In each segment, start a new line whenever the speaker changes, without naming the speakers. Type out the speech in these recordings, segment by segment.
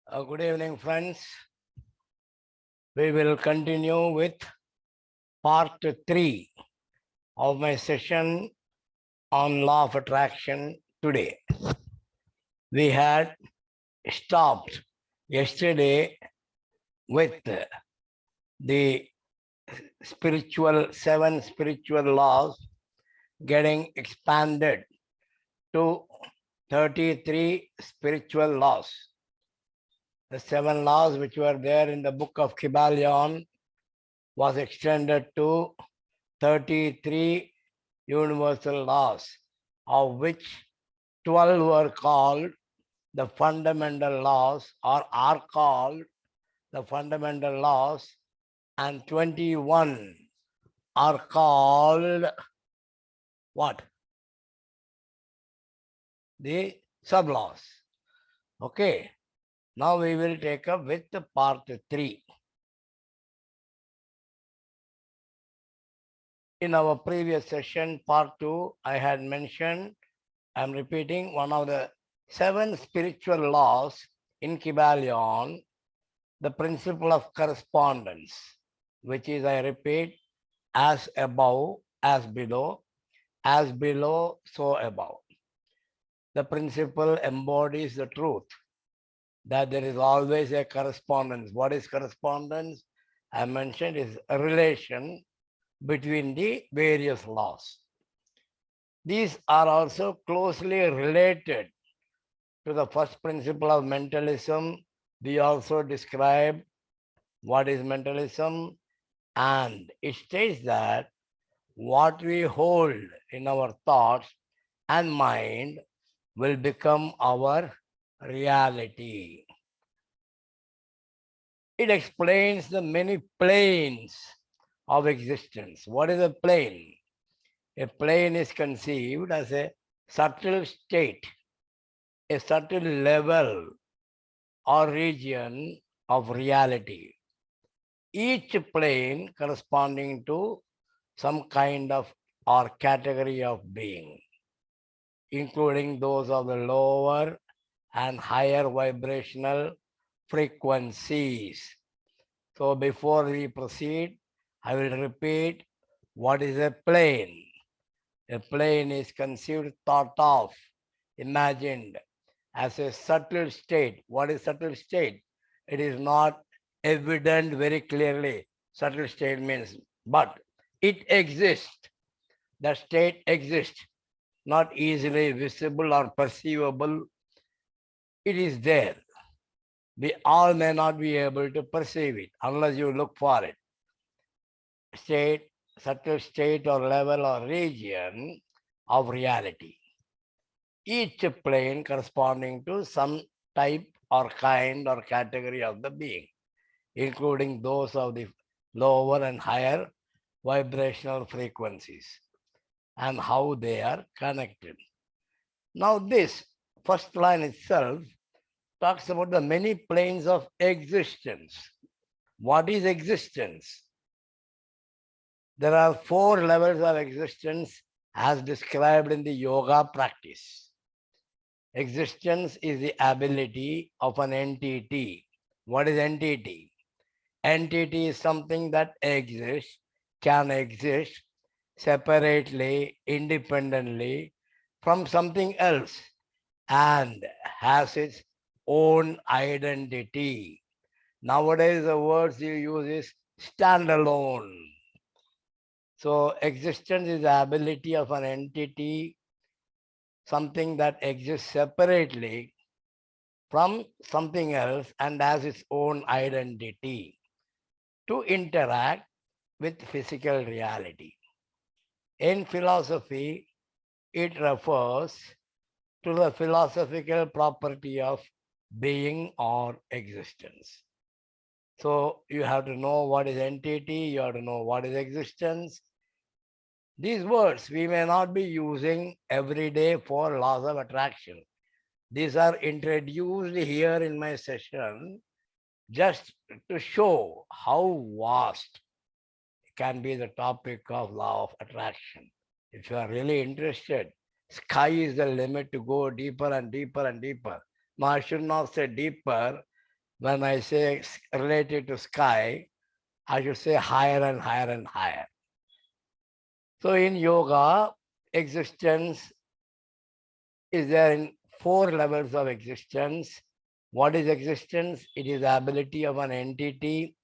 Good evening, friends. We will continue with part 3 of my session on law of attraction today. We had stopped yesterday with the seven spiritual laws getting expanded to 33 spiritual laws. The 7 laws which were there in the book of Kybalion was extended to 33 universal laws, of which 12 were called the fundamental laws or are called the fundamental laws, and 21 are called what? The sub-laws. Okay. Now we will take up with part 3. In our previous session, part 2, I had mentioned, I'm repeating, one of the 7 spiritual laws in Kybalion, the principle of correspondence, which is, I repeat, as above, as below, so above. The principle embodies the truth that there is always a correspondence. What is correspondence? I mentioned is a relation between the various laws. These are also closely related to the first principle of mentalism. We also describe what is mentalism, and it states that what we hold in our thoughts and mind will become our reality. It explains the many planes of existence. What is a plane? A plane is conceived as a subtle state, a subtle level or region of reality. Each plane corresponding to some kind of or category of being, including those of the lower and higher vibrational frequencies. So before we proceed, I will repeat what is a plane. A plane is conceived, thought of, imagined as a subtle state. What is subtle state? It is not evident very clearly. Subtle state means, but it exists. The state exists, not easily visible or perceivable. It is there. We all may not be able to perceive it unless you look for it. State, subtle state or level or region of reality. Each plane corresponding to some type or kind or category of the being, including those of the lower and higher vibrational frequencies and how they are connected. Now this first line itself talks about the many planes of existence. What is existence? There are 4 levels of existence as described in the yoga practice. Existence is the ability of an entity. What is entity? Entity is something that exists, can exist separately, independently from something else, and has its own identity. Nowadays, the words you use is standalone. So existence is the ability of an entity, something that exists separately from something else and has its own identity, to interact with physical reality. In philosophy, it refers to the philosophical property of being or existence. So you have to know what is entity, you have to know what is existence. These words we may not be using every day for laws of attraction. These are introduced here in my session just to show how vast can be the topic of law of attraction. If you are really interested, sky is the limit to go deeper and deeper and deeper. Now I should not say deeper, When I say related to sky, I should say higher and higher and higher. So in yoga, existence is there in 4 levels of existence. What is existence? It is the ability of an entity.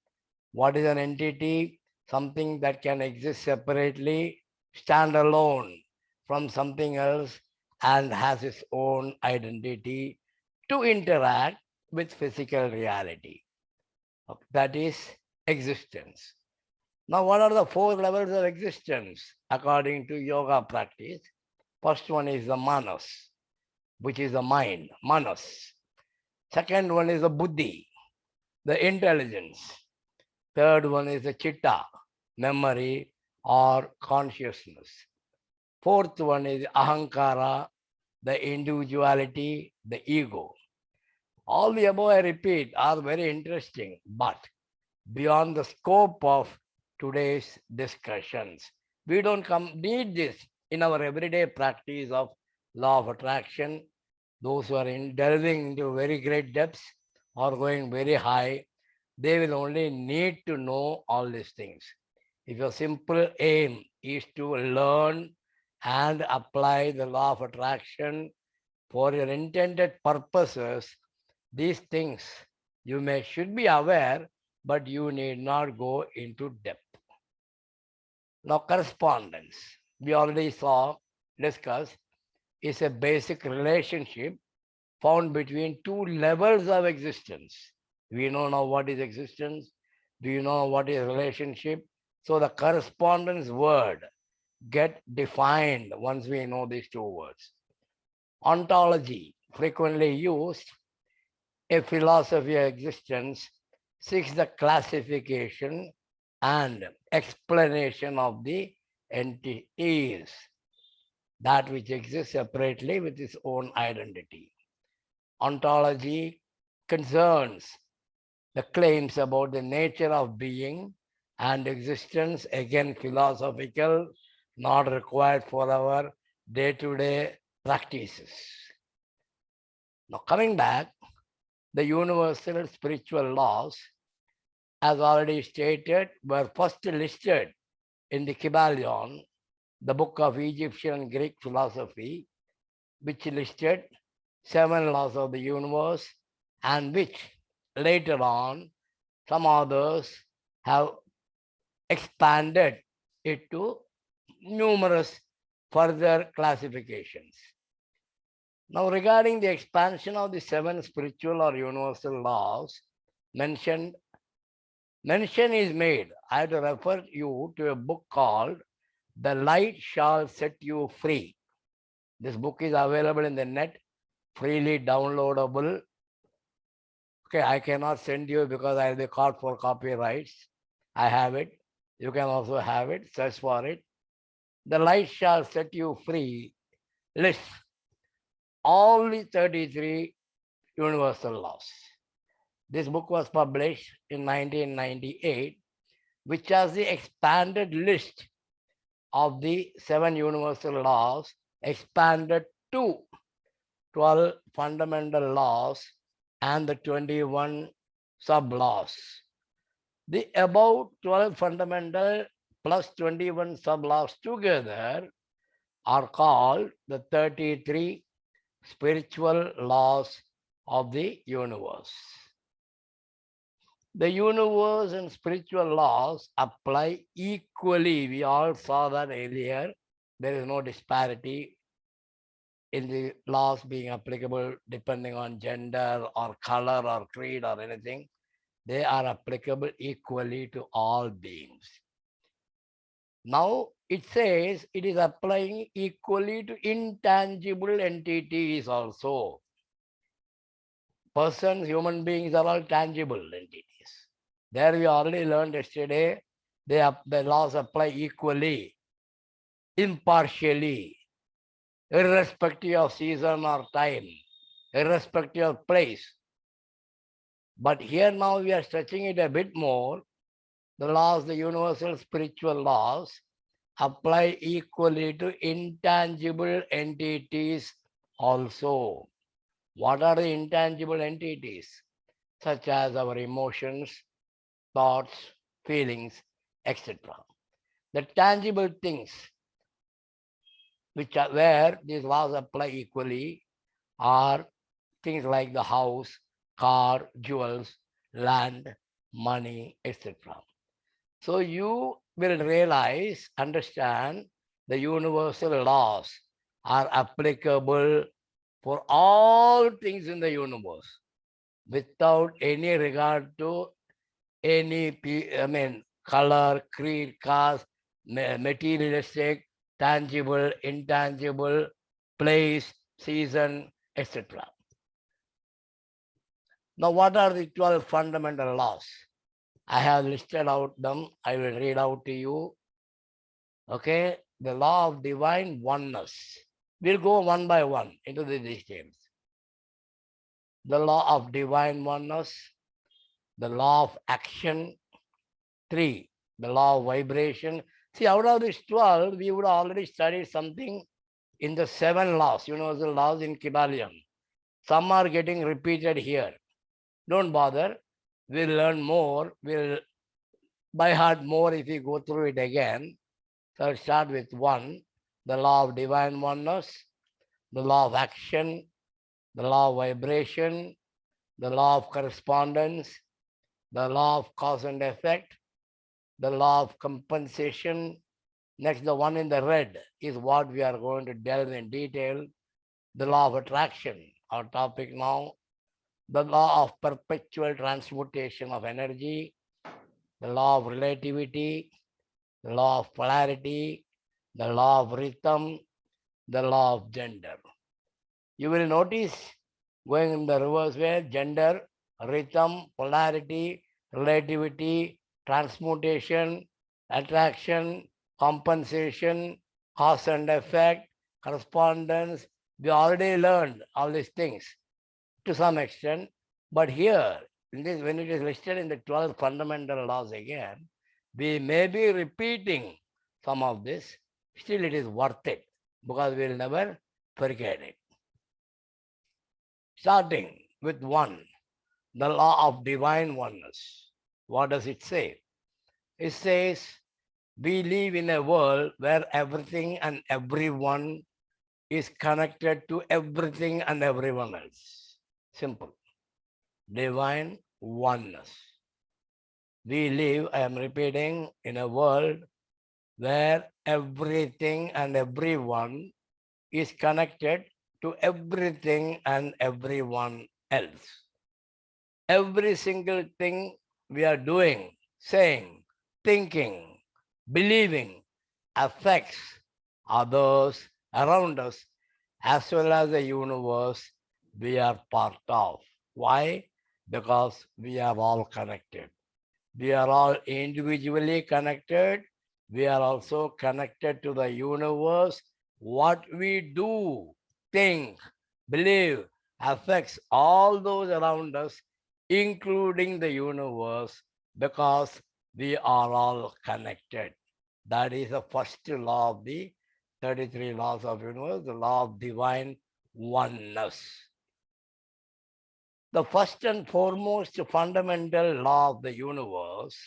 What is an entity? Something that can exist separately, stand alone from something else, and has its own identity to interact with physical reality. That is existence. Now, what are the 4 levels of existence according to yoga practice? First one is the manas, which is the mind, manas. Second one is the buddhi, the intelligence. Third one is the chitta, memory or consciousness. Fourth one is ahankara, the individuality, the ego. All the above, I repeat, are very interesting, but beyond the scope of today's discussions. We don't need this in our everyday practice of law of attraction. Those who are delving into very great depths or going very high, they will only need to know all these things. If your simple aim is to learn and apply the law of attraction for your intended purposes, these things you should be aware, but you need not go into depth. Now, correspondence, we already discussed, is a basic relationship found between 2 levels of existence. We know now what is existence. Do you know what is relationship? So the correspondence word get defined once we know these 2 words. Ontology, frequently used, a philosophy of existence, seeks the classification and explanation of the entities, that which exists separately with its own identity. Ontology concerns the claims about the nature of being and existence, again philosophical, not required for our day-to-day practices. Now coming back, the universal spiritual laws, as already stated, were first listed in the Kybalion, the book of Egyptian and Greek philosophy, which listed 7 laws of the universe, and which later on some others have expanded it to numerous further classifications. Now, regarding the expansion of the 7 spiritual or universal laws, mention is made. I have to refer you to a book called The Light Shall Set You Free. This book is available in the net, freely downloadable. Okay, I cannot send you because I will be caught for copyrights. I have it. You can also have it. Search for it. The Light Shall Set You Free lists all the 33 universal laws. This book was published in 1998, which has the expanded list of the 7 universal laws, expanded to 12 fundamental laws and the 21 sub-laws. The above 12 fundamental plus 21 sub-laws together are called the 33 spiritual laws of the universe. The universe and spiritual laws apply equally. We all saw that earlier. There is no disparity in the laws being applicable depending on gender or color or creed or anything. They are applicable equally to all beings. Now it says it is applying equally to intangible entities also. Persons, human beings are all tangible entities. There we already learned yesterday, the laws apply equally, impartially, irrespective of season or time, irrespective of place. But here now we are stretching it a bit more. The laws, the universal spiritual laws, apply equally to intangible entities also. What are the intangible entities? such as our emotions, thoughts, feelings, etc. The tangible things which are where these laws apply equally are things like the house, car, jewels, land, money, etc. So you will realize, understand the universal laws are applicable for all things in the universe without any regard to any, color, creed, caste, materialistic, tangible, intangible, place, season, etc. Now, what are the 12 fundamental laws? I have listed out them. I will read out to you. Okay, the law of divine oneness. We'll go one by one into the details. The law of divine oneness, the law of action, 3, the law of vibration. See, out of these 12, we would already studied something in the 7 laws, universal laws in Kybalion. Some are getting repeated here. Don't bother. We'll learn more. We'll by heart more if we go through it again. So I'll start with 1, the law of divine oneness, the law of action, the law of vibration, the law of correspondence, the law of cause and effect, the law of compensation. Next, the one in the red is what we are going to delve in detail. The law of attraction, our topic now. The law of perpetual transmutation of energy, the law of relativity, the law of polarity, the law of rhythm, the law of gender. You will notice going in the reverse way, gender, rhythm, polarity, relativity, transmutation, attraction, compensation, cause and effect, correspondence. We already learned all these things to some extent, but here, in this, when it is listed in the 12 fundamental laws again, we may be repeating some of this. Still, it is worth it because we will never forget it. Starting with 1, the law of divine oneness. What does it say? It says, we live in a world where everything and everyone is connected to everything and everyone else. Simple. Divine oneness. We live, I am repeating, in a world where everything and everyone is connected to everything and everyone else. Every single thing we are doing, saying, thinking, believing affects others around us as well as the universe we are part of. Why? Because we are all connected. We are all individually connected. We are also connected to the universe. What we do, think, believe affects all those around us, including the universe, because we are all connected. That is the first law of the 33 laws of the universe, the law of divine oneness. The first and foremost fundamental law of the universe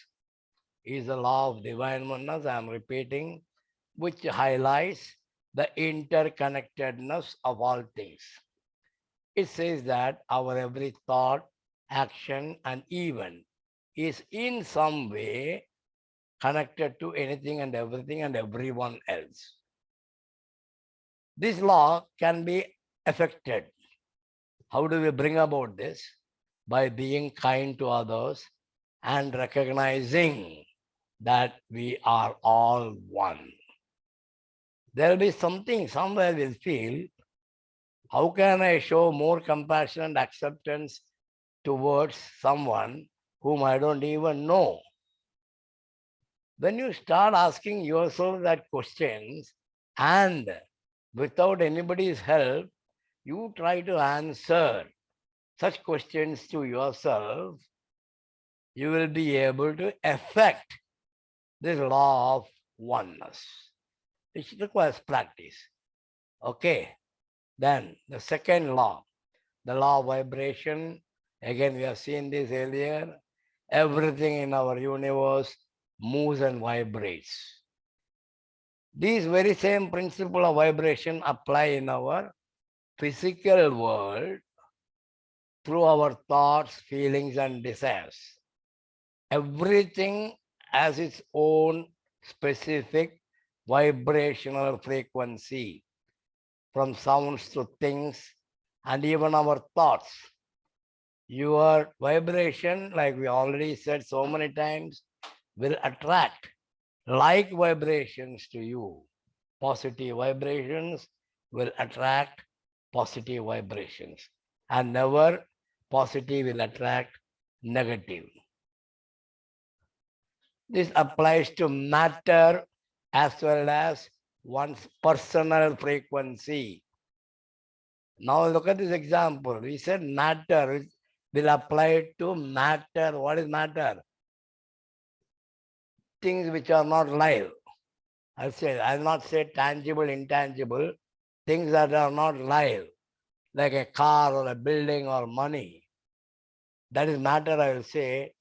is the law of divine oneness, I am repeating, which highlights the interconnectedness of all things. It says that our every thought, action, and event is in some way connected to anything and everything and everyone else. This law can be affected. How do we bring about this? By being kind to others and recognizing that we are all one. There will be something, somewhere we'll feel, how can I show more compassion and acceptance towards someone whom I don't even know? When you start asking yourself that questions and without anybody's help, you try to answer such questions to yourself, you will be able to affect this law of oneness. It requires practice. Okay. Then the second law, the law of vibration, Again, we have seen this earlier. Everything in our universe moves and vibrates. These very same principle of vibration apply in our physical world through our thoughts, feelings, and desires. Everything has its own specific vibrational frequency, from sounds to things, and even our thoughts. Your vibration, like we already said so many times, will attract like vibrations to you. Positive vibrations will attract positive vibrations, and never positive will attract negative. This applies to matter as well as one's personal frequency. Now look at this example. We said matter will apply to matter. What is matter? Things which are not live. I'll not say tangible, intangible. Things that are not live, like a car or a building or money. That is matter, I will say.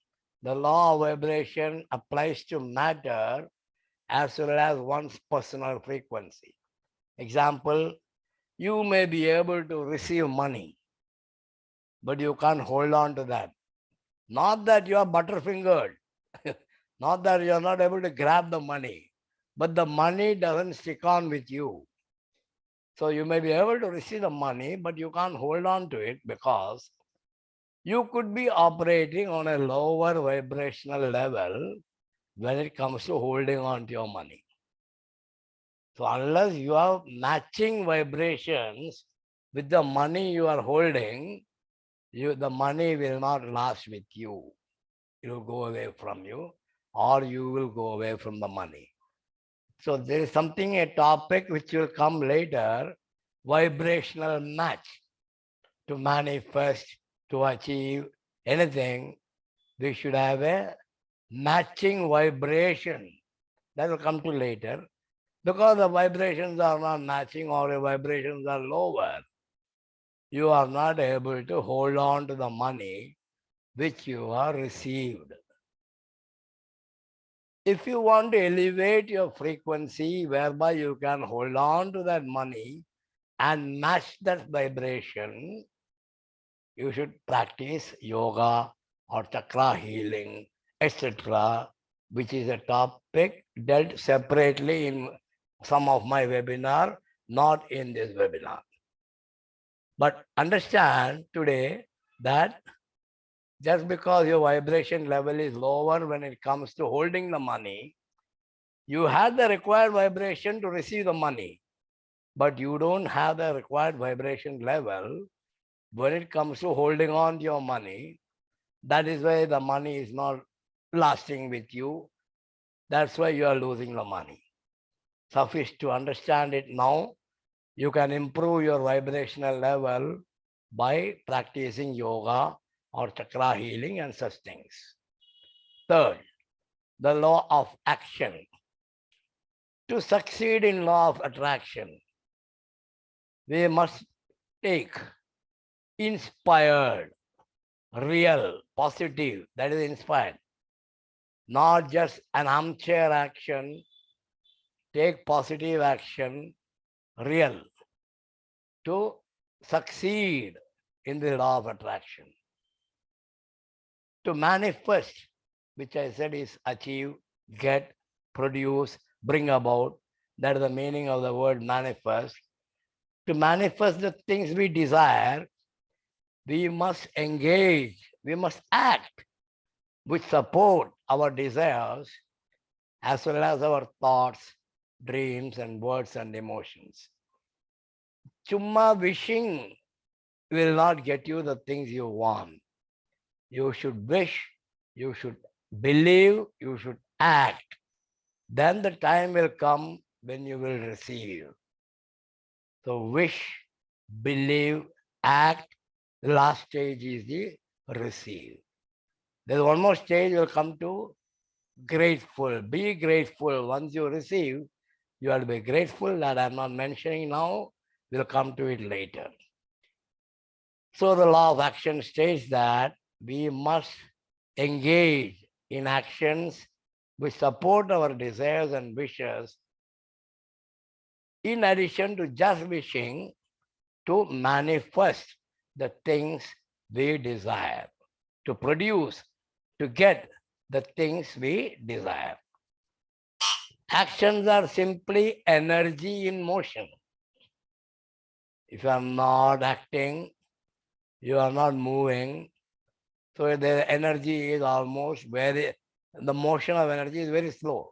The law of vibration applies to matter as well as one's personal frequency. Example, you may be able to receive money, but you can't hold on to that. Not that you are butterfingered, not that you are not able to grab the money, but the money doesn't stick on with you. So you may be able to receive the money, but you can't hold on to it because you could be operating on a lower vibrational level when it comes to holding on to your money. So unless you have matching vibrations with the money you are holding, the money will not last with you. It will go away from you, or you will go away from the money. So there is something, a topic which will come later, vibrational match. To manifest, to achieve anything, we should have a matching vibration. That will come to later. Because the vibrations are not matching or the vibrations are lower, you are not able to hold on to the money which you have received. If you want to elevate your frequency whereby you can hold on to that money and match that vibration, you should practice yoga or chakra healing, etc., which is a topic dealt separately in some of my webinar, not in this webinar. But understand today that just because your vibration level is lower when it comes to holding the money, you have the required vibration to receive the money, but you don't have the required vibration level when it comes to holding on to your money. That is why the money is not lasting with you. That's why you are losing the money. Suffice to understand it now. You can improve your vibrational level by practicing yoga or chakra healing and such things. Third, the law of action. To succeed in law of attraction, we must take inspired, real, positive, that is inspired, not just an armchair action. Take positive action, real, to succeed in the law of attraction. To manifest, which I said is achieve, get, produce, bring about. That is the meaning of the word manifest. To manifest the things we desire, we must engage, we must act which support our desires as well as our thoughts, dreams, and words and emotions. Chumma wishing will not get you the things you want. You should wish, you should believe, you should act. Then the time will come when you will receive. So wish, believe, act. The last stage is the receive. There's one more stage will come to grateful. Be grateful. Once you receive, you have to be grateful. That I'm not mentioning now. We'll come to it later. So the law of action states that we must engage in actions which support our desires and wishes, in addition to just wishing to manifest the things we desire, to produce, to get the things we desire. Actions are simply energy in motion. If you are not acting, you are not moving, so the energy is almost the motion of energy is very slow.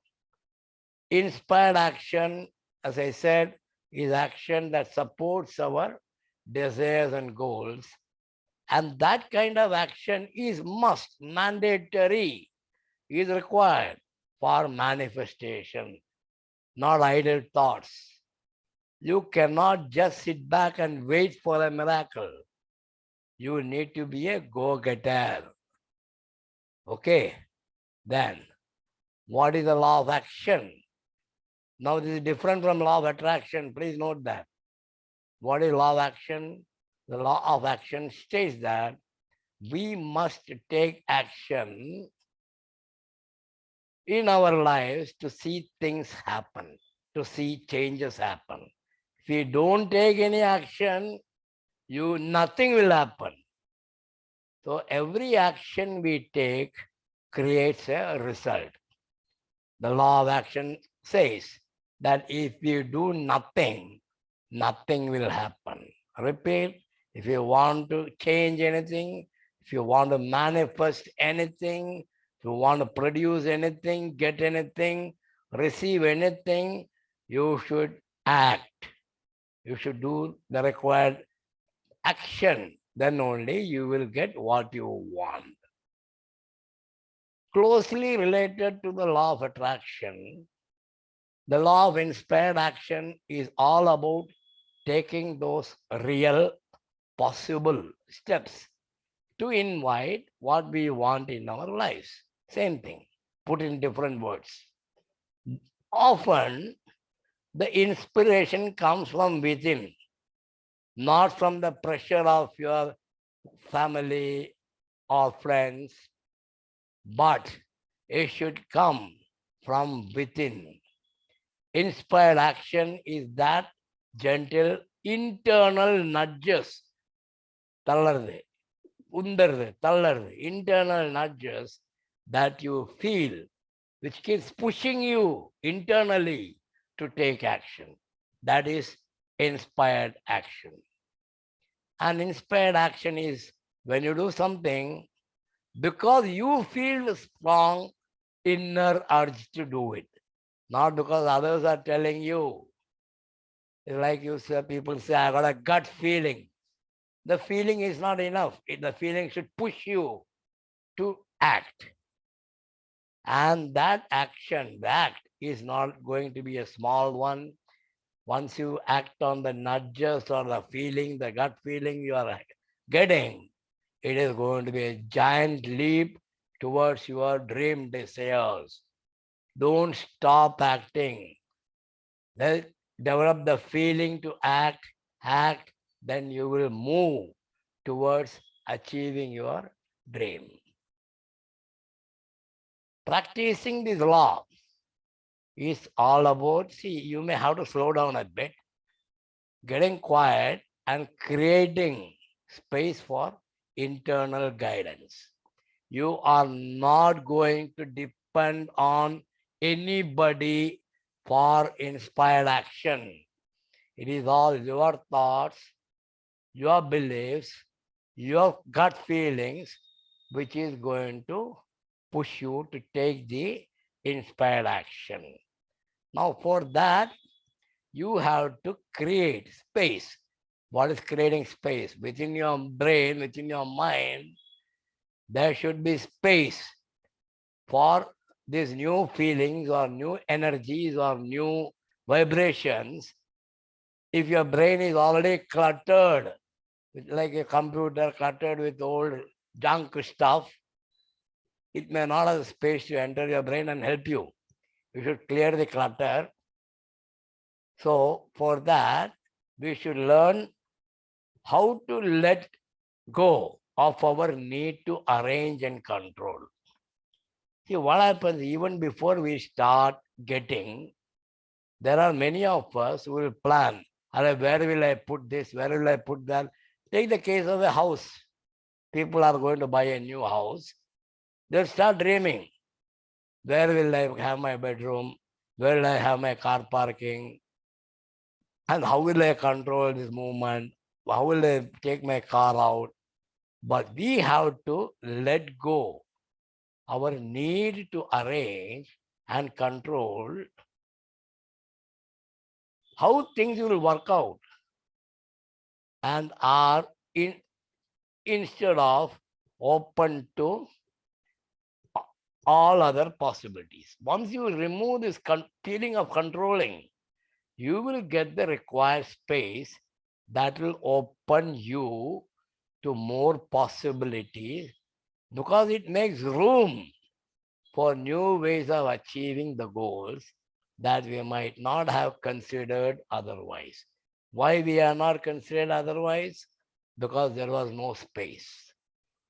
Inspired action, as I said, is action that supports our desires and goals. And that kind of action is mandatory, is required for manifestation, not idle thoughts. You cannot just sit back and wait for a miracle. You need to be a go-getter. Okay, then what is the law of action? Now this is different from law of attraction. Please note that. What is law of action? The law of action states that we must take action in our lives to see things happen, to see changes happen. If you don't take any action, nothing will happen. So every action we take creates a result. The law of action says that if you do nothing, nothing will happen. Repeat, if you want to change anything, if you want to manifest anything, if you want to produce anything, get anything, receive anything, you should act. You should do the required action. Then only you will get what you want. Closely related to the law of attraction, the law of inspired action is all about taking those real possible steps to invite what we want in our lives. Same thing, put in different words. Often, the inspiration comes from within, not from the pressure of your family or friends, but it should come from within. Inspired action is that gentle internal nudges, தள்ளறது, உந்தறது, தள்ளறது, internal nudges that you feel, which keeps pushing you internally to take action. That is inspired action. And inspired action is when you do something because you feel strong inner urge to do it, not because others are telling you. It's like you say, people say, I got a gut feeling. The feeling is not enough. The feeling should push you to act. And that action, the act is not going to be a small one. Once you act on the nudges or the feeling, the gut feeling you are getting, it is going to be a giant leap towards your dream desires. Don't stop acting. Develop the feeling to act, then you will move towards achieving your dream. Practicing this law is all about, see, you may have to slow down a bit, getting quiet and creating space for internal guidance. You are not going to depend on anybody for inspired action. It is all your thoughts, your beliefs, your gut feelings, which is going to push you to take the inspired action. Now, for that, you have to create space. What is creating space? Within your brain, within your mind, there should be space for these new feelings or new energies or new vibrations. If your brain is already cluttered, like a computer cluttered with old junk stuff, it may not have space to enter your brain and help you. You should clear the clutter. So for that, we should learn how to let go of our need to arrange and control. See, what happens even before we start getting, there are many of us who will plan, where will I put this, where will I put that? Take the case of a house. People are going to buy a new house. They'll start dreaming. Where will I have my bedroom? Where will I have my car parking? And how will I control this movement? How will I take my car out? But we have to let go our need to arrange and control how things will work out, and are instead of open to all other possibilities. Once you remove this feeling of controlling, you will get the required space that will open you to more possibilities, because it makes room for new ways of achieving the goals that we might not have considered otherwise. Why we are not considered otherwise? Because there was no space.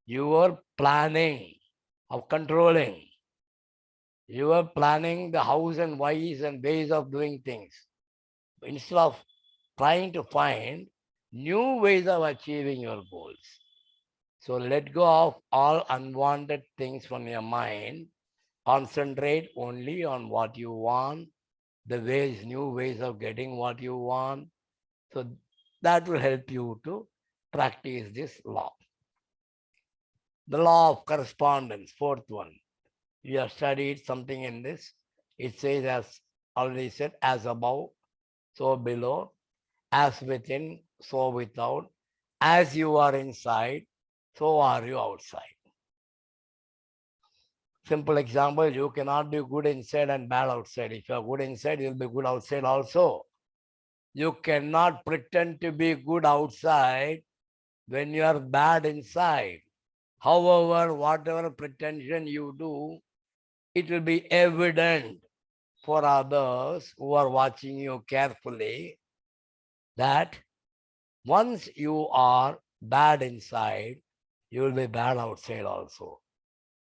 You were planning of controlling. You were planning the hows and whys and ways of doing things, instead of trying to find new ways of achieving your goals. So let go of all unwanted things from your mind. Concentrate only on what you want, the ways, new ways of getting what you want. So that will help you to practice this law. The law of correspondence, fourth one. You have studied something in this. It says, as already said, as above, so below, as within, so without, as you are inside, so are you outside. Simple example, you cannot be good inside and bad outside. If you are good inside, you'll be good outside also. You cannot pretend to be good outside when you are bad inside. However, whatever pretension you do, it will be evident for others who are watching you carefully that once you are bad inside, you will be bad outside also.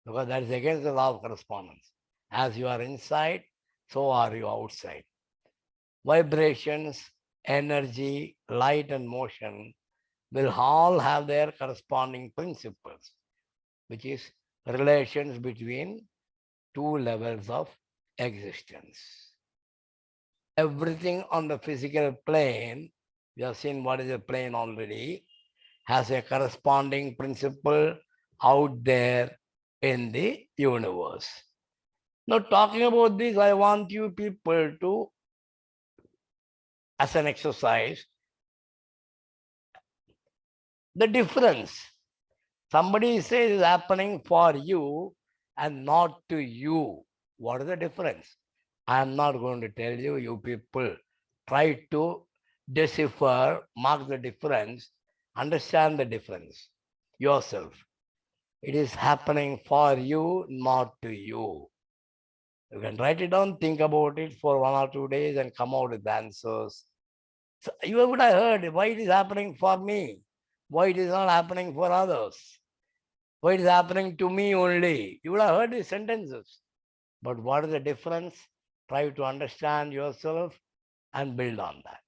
Because that is against the law of correspondence. As you are inside, so are you outside. Vibrations, energy, light, and motion will all have their corresponding principles, which is relations between two levels of existence. Everything on the physical plane, we have seen what is a plane already, has a corresponding principle out there in the universe. Now, talking about this, I want you people to, as an exercise, the difference. Somebody says is happening for you and not to you. What is the difference? I am not going to tell you. You people try to decipher, mark the difference, understand the difference yourself. It is happening for you, not to you. You can write it down, think about it for 1 or 2 days and come out with answers. So you would have heard why it is happening for me, why it is not happening for others, why it is happening to me only. You would have heard these sentences. But what is the difference? Try to understand yourself and build on that.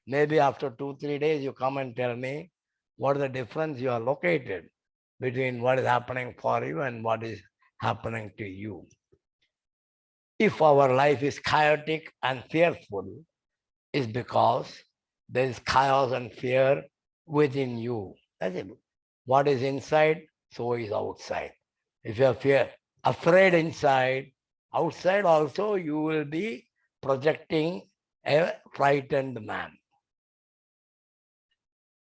Maybe after 2-3 days, you come and tell me what is the difference you are located between what is happening for you and what is happening to you. If our life is chaotic and fearful, it's because there is chaos and fear within you. That's it. What is inside, so is outside. If you are afraid inside, outside also you will be projecting a frightened man.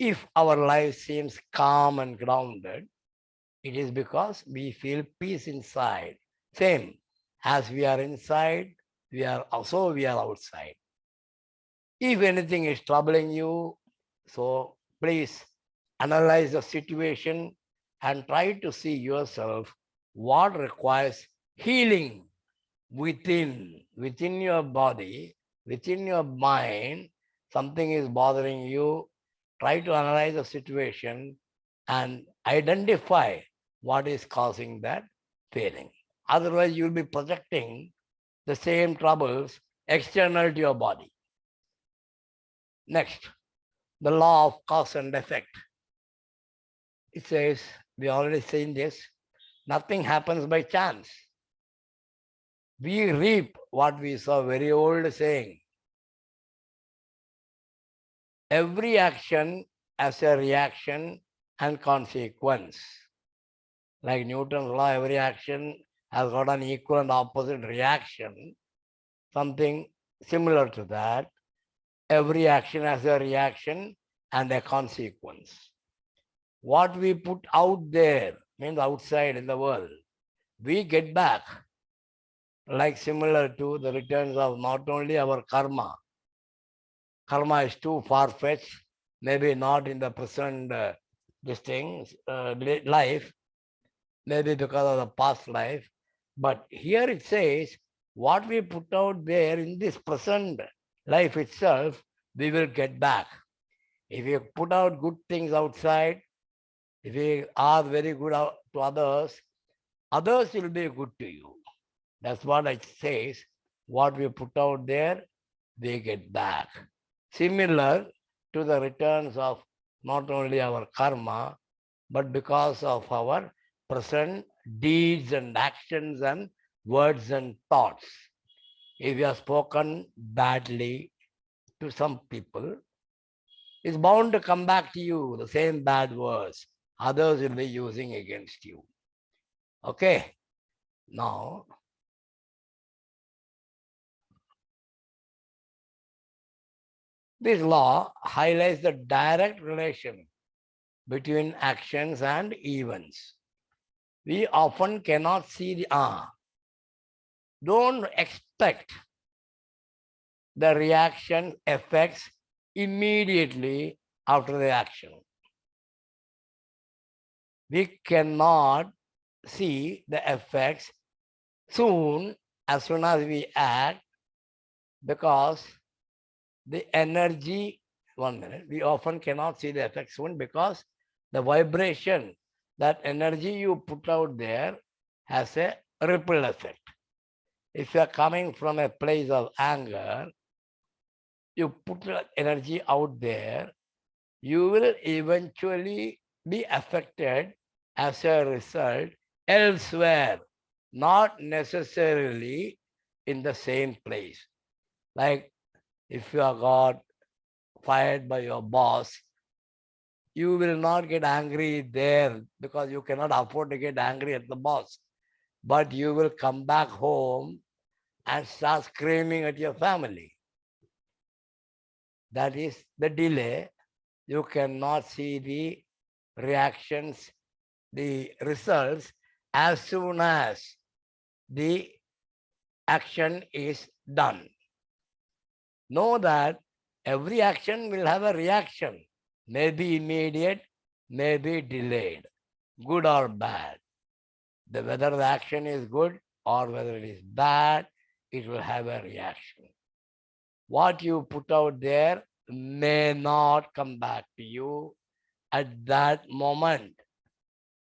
If our life seems calm and grounded, it is because we feel peace inside. Same, as we are inside, we are outside. If anything is troubling you, so please analyze the situation and try to see yourself what requires healing within your body, within your mind. Something is bothering you. Try to analyze the situation and identify what is causing that feeling. Otherwise, you'll be projecting the same troubles external to your body. Next, the law of cause and effect. It says, we already seen this, nothing happens by chance. We reap what we saw, very old saying. Every action has a reaction and consequence. Like Newton's law, every action has got an equal and opposite reaction. Something similar to that. Every action has a reaction and a consequence. What we put out there, means outside in the world, we get back, like similar to the returns of not only our karma. Karma is too far-fetched, maybe not in the present life, maybe because of the past life. But here it says, what we put out there in this present life itself, we will get back. If you put out good things outside, if you are very good to others, others will be good to you. That's what it says. What we put out there, we get back. Similar to the returns of not only our karma, but because of our present deeds and actions and words and thoughts. If you have spoken badly to some people, it's bound to come back to you, the same bad words others will be using against you. Okay, now this law highlights the direct relation between actions and events. We often cannot see the don't expect the reaction effects immediately after the action. We cannot see the effects as soon as we act, because the energy, 1 minute, we often cannot see the effects soon because the vibration, that energy you put out there has a ripple effect. If you are coming from a place of anger, you put the energy out there, you will eventually be affected as a result elsewhere, not necessarily in the same place. Like if you are got fired by your boss, you will not get angry there because you cannot afford to get angry at the boss. But you will come back home and start screaming at your family. That is the delay. You cannot see the reactions, the results as soon as the action is done. Know that every action will have a reaction, maybe immediate, maybe delayed, good or bad. Whether the action is good or whether it is bad, it will have a reaction. What you put out there may not come back to you at that moment.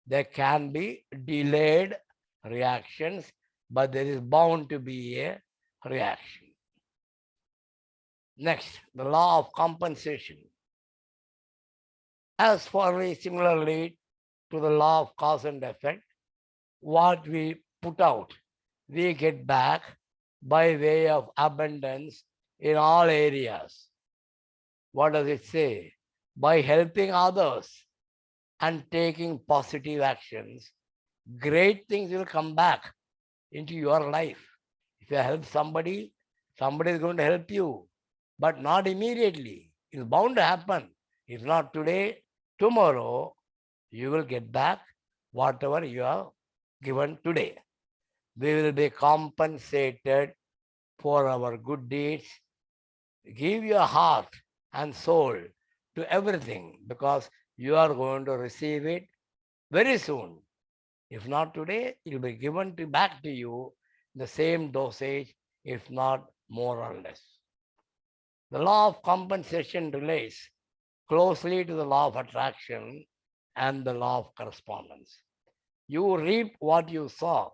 There can be delayed reactions, but there is bound to be a reaction. Next, the law of compensation. As for similarly to the law of cause and effect, what we put out, we get back by way of abundance in all areas. What does it say? By helping others and taking positive actions, great things will come back into your life. If you help somebody, somebody is going to help you, but not immediately. It's bound to happen. If not today, tomorrow, you will get back whatever you have given today. We will be compensated for our good deeds. Give your heart and soul to everything, because you are going to receive it very soon. If not today, it will be given back to you the same dosage, if not more or less. The law of compensation relates closely to the law of attraction and the law of correspondence. You reap what you sow.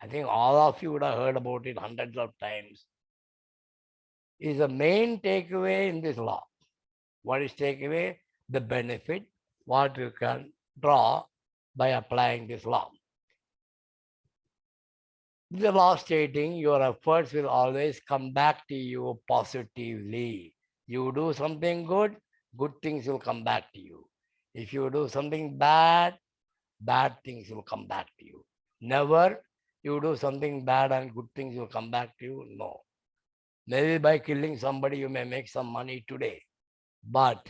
I think all of you would have heard about it hundreds of times. Is the main takeaway in this law. What is takeaway? The benefit, what you can draw by applying this law. The law stating your efforts will always come back to you positively. You do something good, good things will come back to you. If you do something bad, bad things will come back to you. Never you do something bad and good things will come back to you. No. Maybe by killing somebody, you may make some money today. But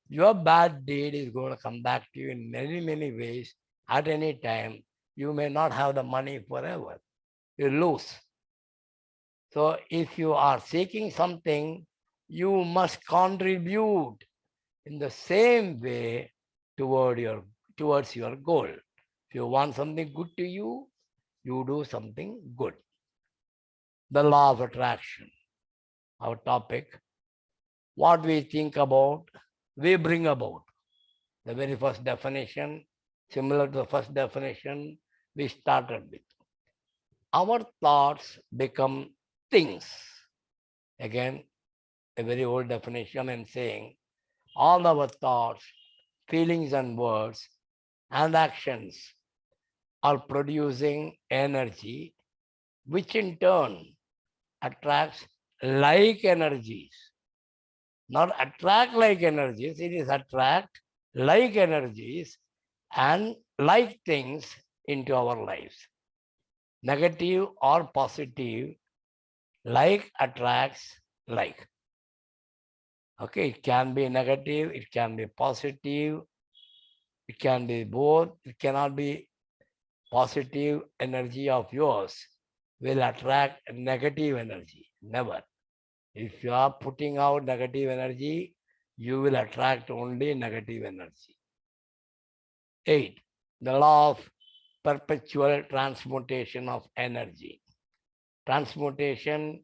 your bad deed is going to come back to you in many, many ways at any time. You may not have the money forever. You lose. So if you are seeking something, you must contribute in the same way towards your goal. If you want something good to you, you do something good. The law of attraction, our topic. What we think about, we bring about. The very first definition, similar to the first definition we started with. Our thoughts become things. Again, a very old definition and saying, all our thoughts, feelings and words and actions are producing energy, which in turn attracts like energies. Not attract like energies, it is attract like energies and like things into our lives. Negative or positive, like attracts like. Okay, it can be negative, it can be positive, it can be both, it cannot be positive energy of yours will attract negative energy, never. If you are putting out negative energy, you will attract only negative energy. 8. The law of perpetual transmutation of energy. Transmutation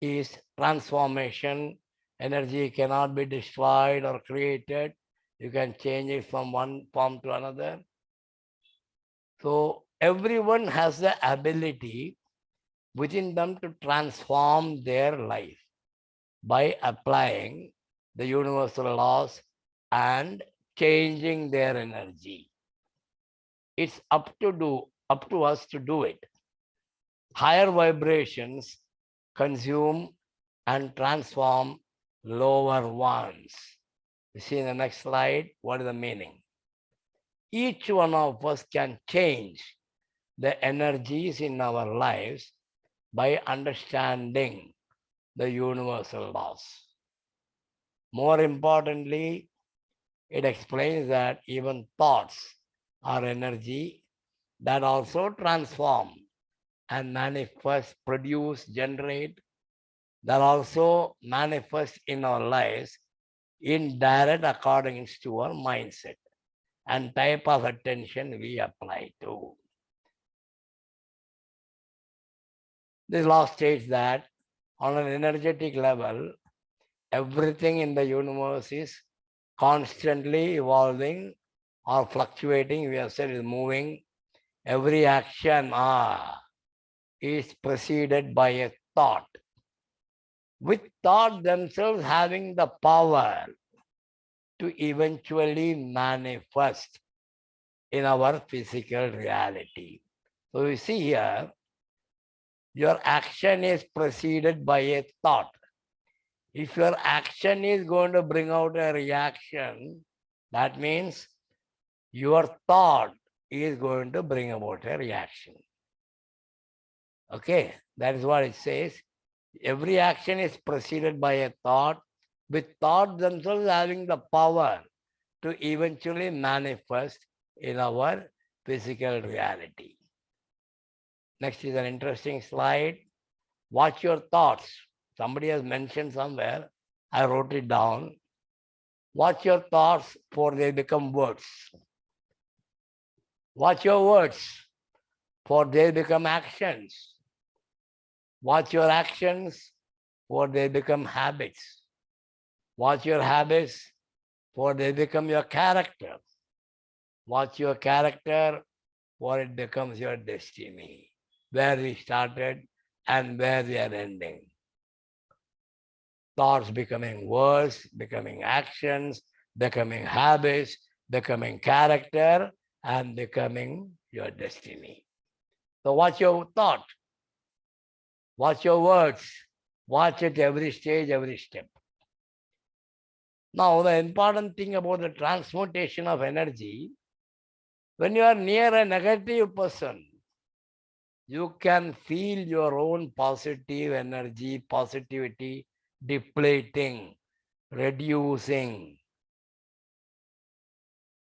is transformation. Energy cannot be destroyed or created. You can change it from one form to another. So everyone has the ability within them to transform their life by applying the universal laws and changing their energy. It's up to us to do it. Higher vibrations consume and transform lower ones. You see in the next slide, what is the meaning? Each one of us can change the energies in our lives by understanding the universal laws. More importantly, it explains that even thoughts are energy that also transform and manifest, produce, generate, that also manifest in our lives in direct accordance to our mindset and type of attention we apply to. This law states that on an energetic level, everything in the universe is constantly evolving or fluctuating. We have said is moving. Every action is preceded by a thought, with thought themselves having the power to eventually manifest in our physical reality. So you see here, your action is preceded by a thought. If your action is going to bring out a reaction, that means your thought is going to bring about a reaction. Okay, that is what it says. Every action is preceded by a thought, with thought themselves having the power to eventually manifest in our physical reality. Next is an interesting slide. Watch your thoughts. Somebody has mentioned somewhere. I wrote it down. Watch your thoughts, for they become words. Watch your words, for they become actions. Watch your actions, for they become habits. Watch your habits, for they become your character. Watch your character, for it becomes your destiny. Where we started and where we are ending. Thoughts becoming words, becoming actions, becoming habits, becoming character, and becoming your destiny. So watch your thought, watch your words, watch it every stage, every step. Now, the important thing about the transmutation of energy, when you are near a negative person, you can feel your own positive energy, positivity depleting, reducing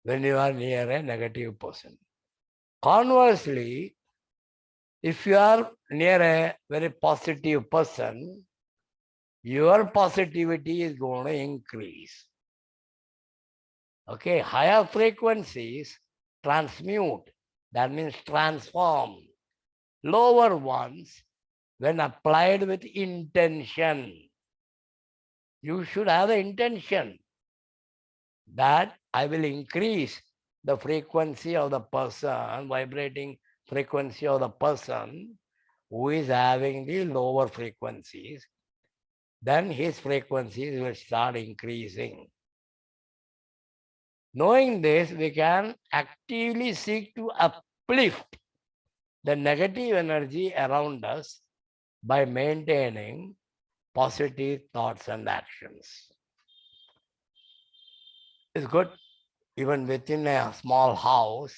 when you are near a negative person. Conversely, if you are near a very positive person, your positivity is going to increase. Okay, higher frequencies transmute, that means transform. Lower ones, when applied with intention, you should have the intention that I will increase the frequency of the person, vibrating frequency of the person who is having the lower frequencies, then his frequencies will start increasing. Knowing this, we can actively seek to uplift the negative energy around us by maintaining positive thoughts and actions. It's good. Even within a small house,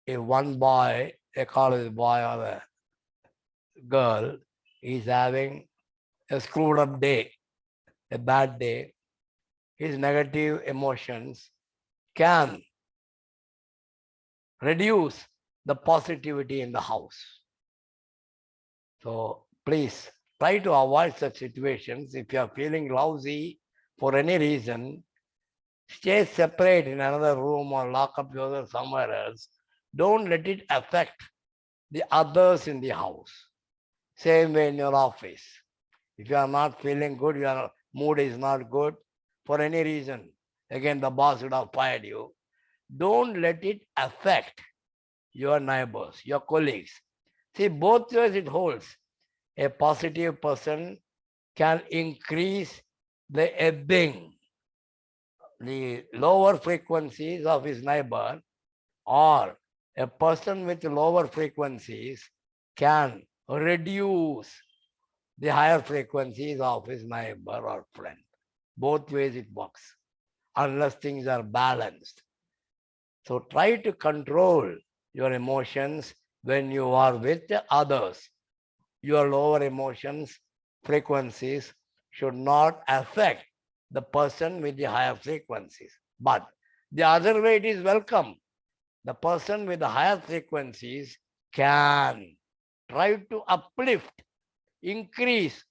if one boy, a college boy or a girl, is having a screwed up day, a bad day, his negative emotions can reduce the positivity in the house. So please try to avoid such situations. If you are feeling lousy for any reason, stay separate in another room or lock up yourself somewhere else. Don't let it affect the others in the house. Same way in your office. If you are not feeling good, your mood is not good for any reason, again, the boss would have fired you. Don't let it affect your neighbors, your colleagues. See, both ways it holds. A positive person can increase the ebbing, the lower frequencies of his neighbor, or a person with lower frequencies can reduce the higher frequencies of his neighbor or friend. Both ways it works, unless things are balanced. So try to control your emotions when you are with others. Your lower emotions, frequencies should not affect the person with the higher frequencies. But the other way it is welcome. The person with the higher frequencies can try to uplift, increase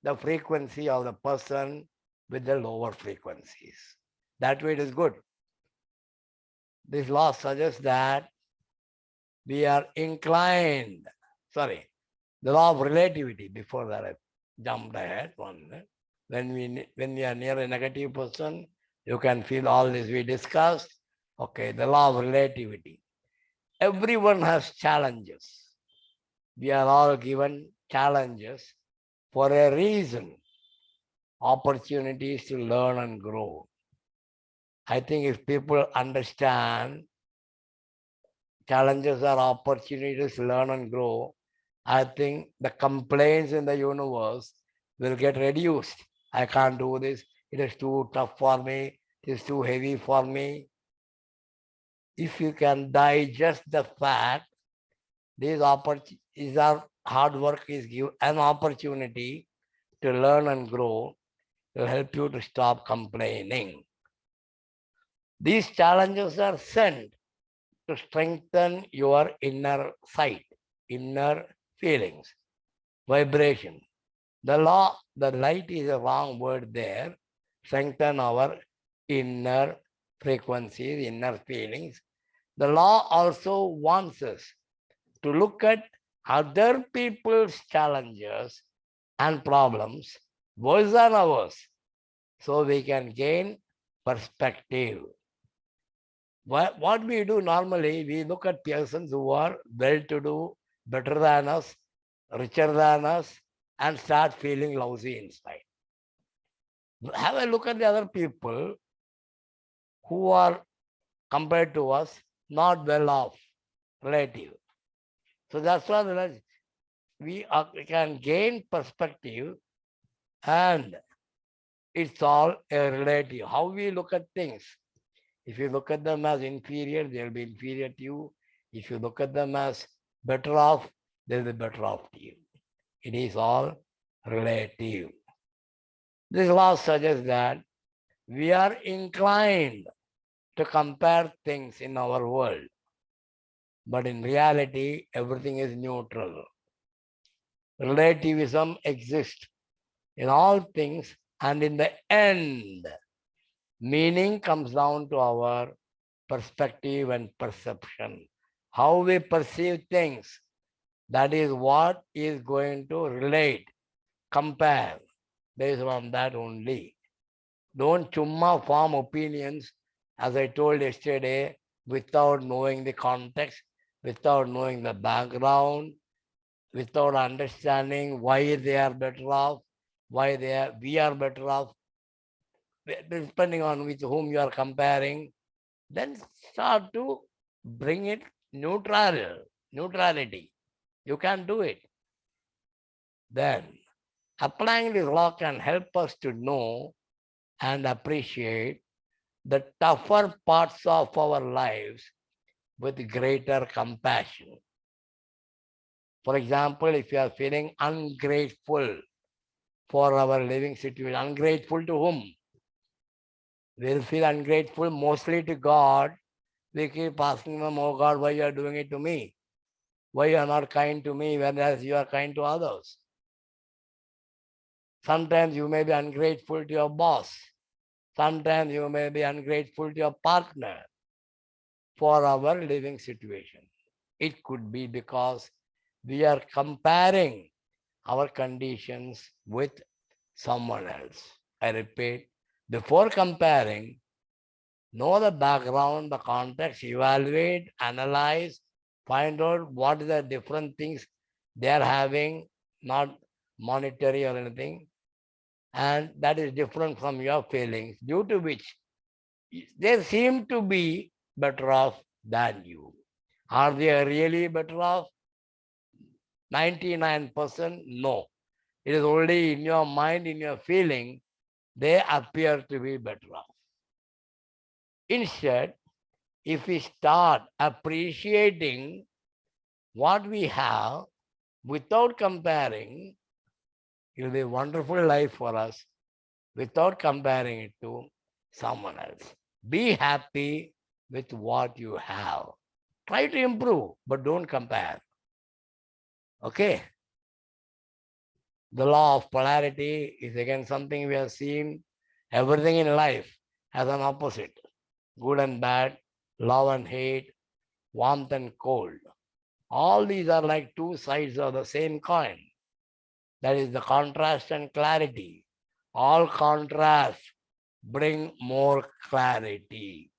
the frequency of the person with the lower frequencies. That way it is good. This law suggests that we are inclined, the law of relativity, before that I jumped ahead one. When we are near a negative person, you can feel all this we discussed. Okay, the law of relativity. Everyone has challenges. We are all given challenges for a reason, opportunities to learn and grow. I think if people understand challenges are opportunities to learn and grow, I think the complaints in the universe will get reduced. I can't do this. It is too tough for me. It is too heavy for me. If you can digest the fact, these are hard work is give an opportunity to learn and grow, will help you to stop complaining. These challenges are sent to strengthen your inner sight, inner feelings, vibration. The light is a wrong word there. Strengthen our inner frequencies, inner feelings. The law also wants us to look at other people's challenges and problems worse than ours, so we can gain perspective. What we do normally, we look at persons who are well-to-do, better than us, richer than us, and start feeling lousy inside. Have a look at the other people who are compared to us not well off, relative. So that's why we can gain perspective, and it's all a relative. How we look at things. If you look at them as inferior, they'll be inferior to you. If you look at them as better off, they'll be better off to you. It is all relative. This law suggests that we are inclined to compare things in our world, but in reality, everything is neutral. Relativism exists in all things, and in the end, meaning comes down to our perspective and perception. How we perceive things, that is what is going to relate, compare, based on that only. Don't chumma form opinions, as I told yesterday, without knowing the context, without knowing the background, without understanding why they are better off, why we are better off, depending on with whom you are comparing. Then start to bring it neutrality. You can do it. Then applying this law can help us to know and appreciate the tougher parts of our lives with greater compassion. For example, if you are feeling ungrateful for our living situation, ungrateful to whom? We'll feel ungrateful mostly to God. We keep asking them, oh God, why you are doing it to me? Why you are not kind to me whereas you are kind to others? Sometimes you may be ungrateful to your boss. Sometimes you may be ungrateful to your partner for our living situation. It could be because we are comparing our conditions with someone else. I repeat, before comparing, know the background, the context, evaluate, analyze, find out what are the different things they are having, not monetary or anything, and that is different from your feelings, due to which they seem to be better off than you. Are they really better off? 99% no. It is only in your mind, in your feeling, they appear to be better off. Instead, if we start appreciating what we have without comparing, it will be a wonderful life for us without comparing it to someone else. Be happy with what you have. Try to improve, but don't compare. Okay? The law of polarity is again something we have seen. Everything in life has an opposite. Good and bad, love and hate, warmth and cold. All these are like two sides of the same coin. That is the contrast and clarity. All contrasts bring more clarity,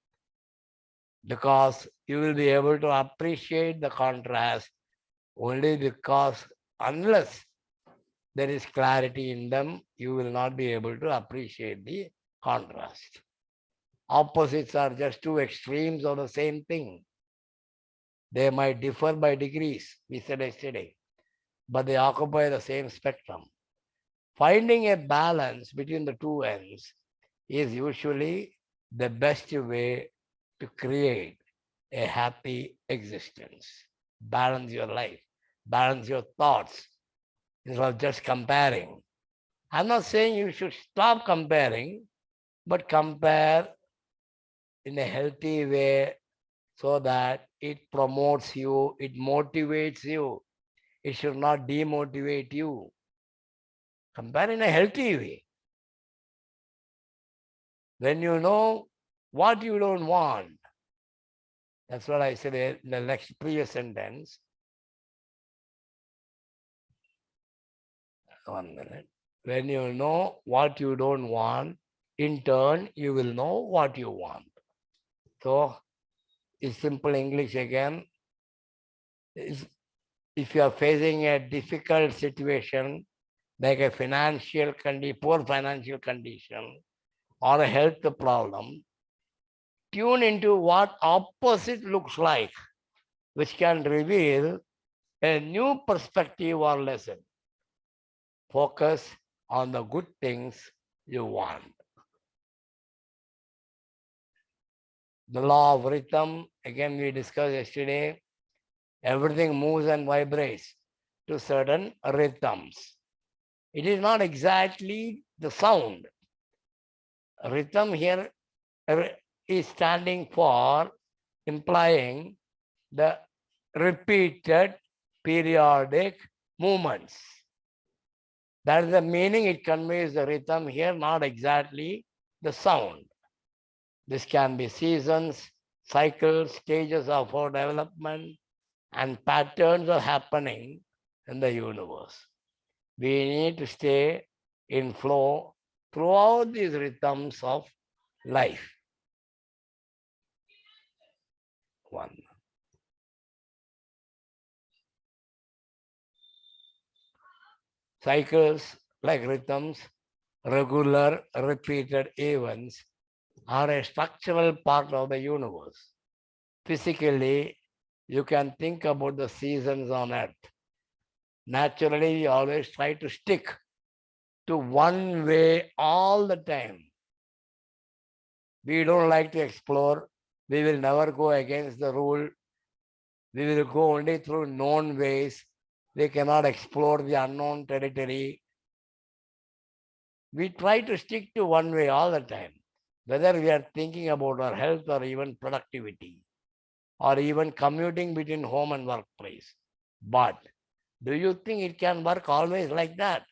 because you will be able to appreciate the contrast only because unless there is clarity in them, you will not be able to appreciate the contrast. Opposites are just two extremes of the same thing. They might differ by degrees, we said yesterday, but they occupy the same spectrum. Finding a balance between the two ends is usually the best way to create a happy existence. Balance your life, balance your thoughts, instead of just comparing. I'm not saying you should stop comparing, but compare in a healthy way so that it promotes you, it motivates you. It should not demotivate you. Compare in a healthy way. When you know what you don't want, that's what I said in the next previous sentence. 1 minute. When you know what you don't want, In turn, you will know what you want. So, in simple English again, if you are facing a difficult situation, like a poor financial condition, or a health problem, tune into what opposite looks like, which can reveal a new perspective or lesson. Focus on the good things you want. The law of rhythm, again we discussed yesterday, everything moves and vibrates to certain rhythms. It is not exactly the sound. Rhythm here is standing for implying the repeated periodic movements. That is the meaning it conveys, the rhythm here, not exactly the sound. This can be seasons, cycles, stages of our development, and patterns are happening in the universe. We need to stay in flow throughout these rhythms of life. One. Cycles, like rhythms, regular repeated events, are a structural part of the universe. Physically, you can think about the seasons on Earth. Naturally, we always try to stick to one way all the time. We don't like to explore. We will never go against the rule. We will go only through known ways. We cannot explore the unknown territory. We try to stick to one way all the time, whether we are thinking about our health or even productivity, or even commuting between home and workplace. But do you think it can work always like that?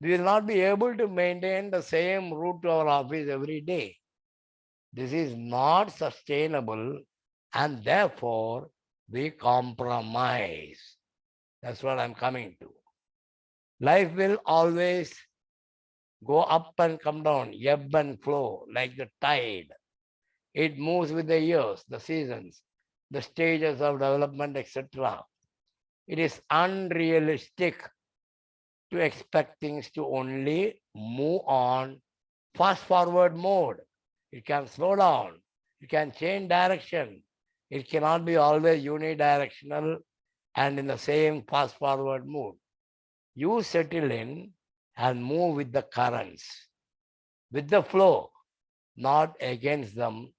We will not be able to maintain the same route to our office every day. This is not sustainable, and therefore we compromise. That's what I'm coming to. Life will always go up and come down, ebb and flow like the tide. It moves with the years, the seasons, the stages of development, etc. It is unrealistic to expect things to only move on fast forward mode. It can slow down. It can change direction. It cannot be always unidirectional and in the same fast forward mood. You settle in and move with the currents, with the flow, not against them,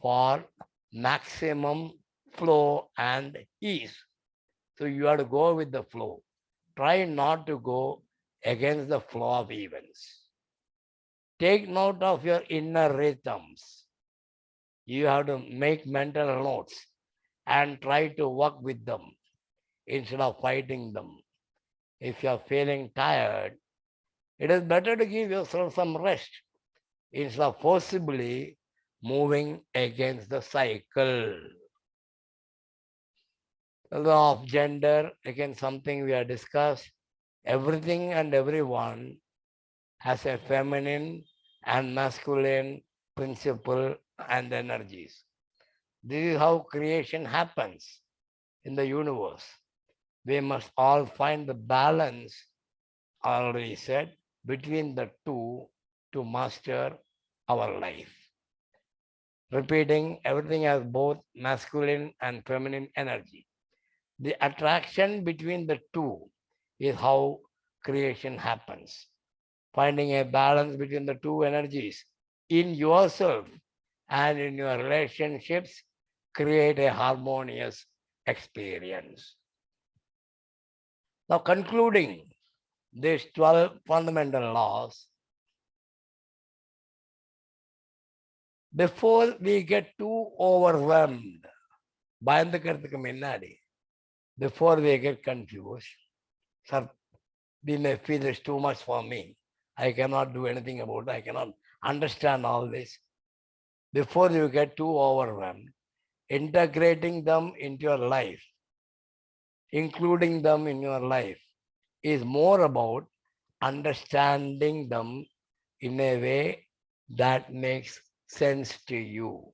for maximum flow and ease. So you have to go with the flow. Try not to go against the flow of events. Take note of your inner rhythms. You have to make mental notes and try to work with them instead of fighting them. If you are feeling tired, it is better to give yourself some rest instead of forcibly moving against the cycle. The law of gender, again, something we have discussed. Everything and everyone has a feminine and masculine principle and energies. This is how creation happens in the universe. We must all find the balance, already said, between the two to master our life. Repeating, everything has both masculine and feminine energy. The attraction between the two is how creation happens. Finding a balance between the two energies in yourself and in your relationships create a harmonious experience. Now, concluding these 12 fundamental laws, before we get too overwhelmed, பயந்துக்கிறதுக்கு முன்னாடி, before we get confused, sir, we may feel it's too much for me. I cannot do anything about it. I cannot understand all this. Before you get too overwhelmed, integrating them into your life, including them in your life, is more about understanding them in a way that makes sense to you.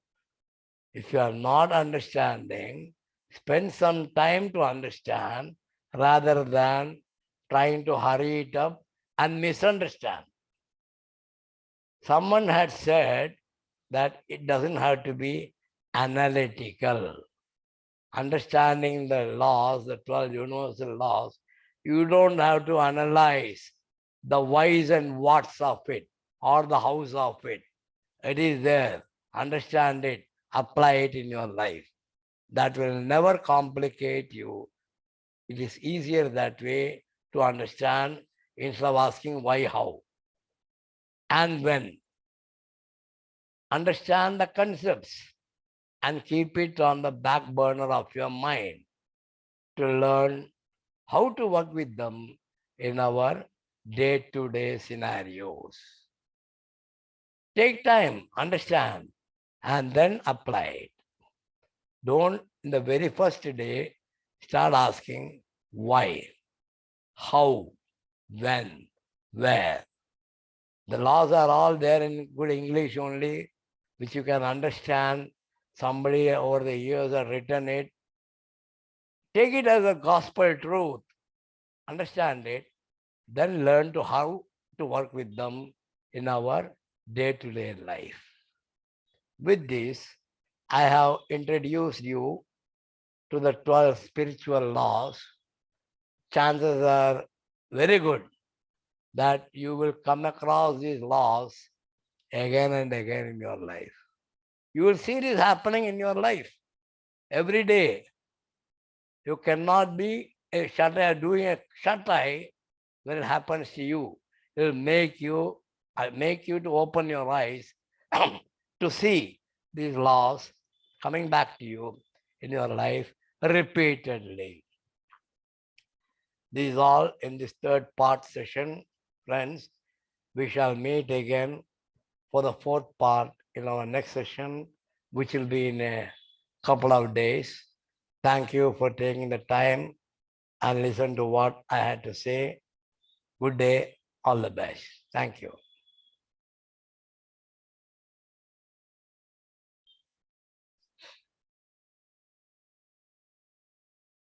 If you are not understanding, spend some time to understand rather than trying to hurry it up and misunderstand. Someone had said that it doesn't have to be analytical. Understanding the laws, the 12 universal laws, you don't have to analyze the whys and whats of it or the hows of it. It is there. Understand it, apply it in your life. That will never complicate you. It is easier that way to understand instead of asking why, how, and when. Understand the concepts and keep it on the back burner of your mind to learn how to work with them in our day-to-day scenarios. Take time, understand, and then apply it. Don't, in the very first day, start asking why, how, when, where. The laws are all there in good English only, which you can understand. Somebody over the years has written it. Take it as a gospel truth. Understand it. Then learn to how to work with them in our day-to-day life. With this, I have introduced you to the 12 spiritual laws. Chances are very good that you will come across these laws again and again in your life. You will see this happening in your life every day. You cannot be a shut eye, doing a shut eye when it happens to you. It will make you to open your eyes to see these laws coming back to you in your life repeatedly. This is all in this third part session, friends. We shall meet again for the fourth part in our next session, which will be in a couple of days. Thank you for taking the time and listen to what I had to say. Good day, all the best. Thank you.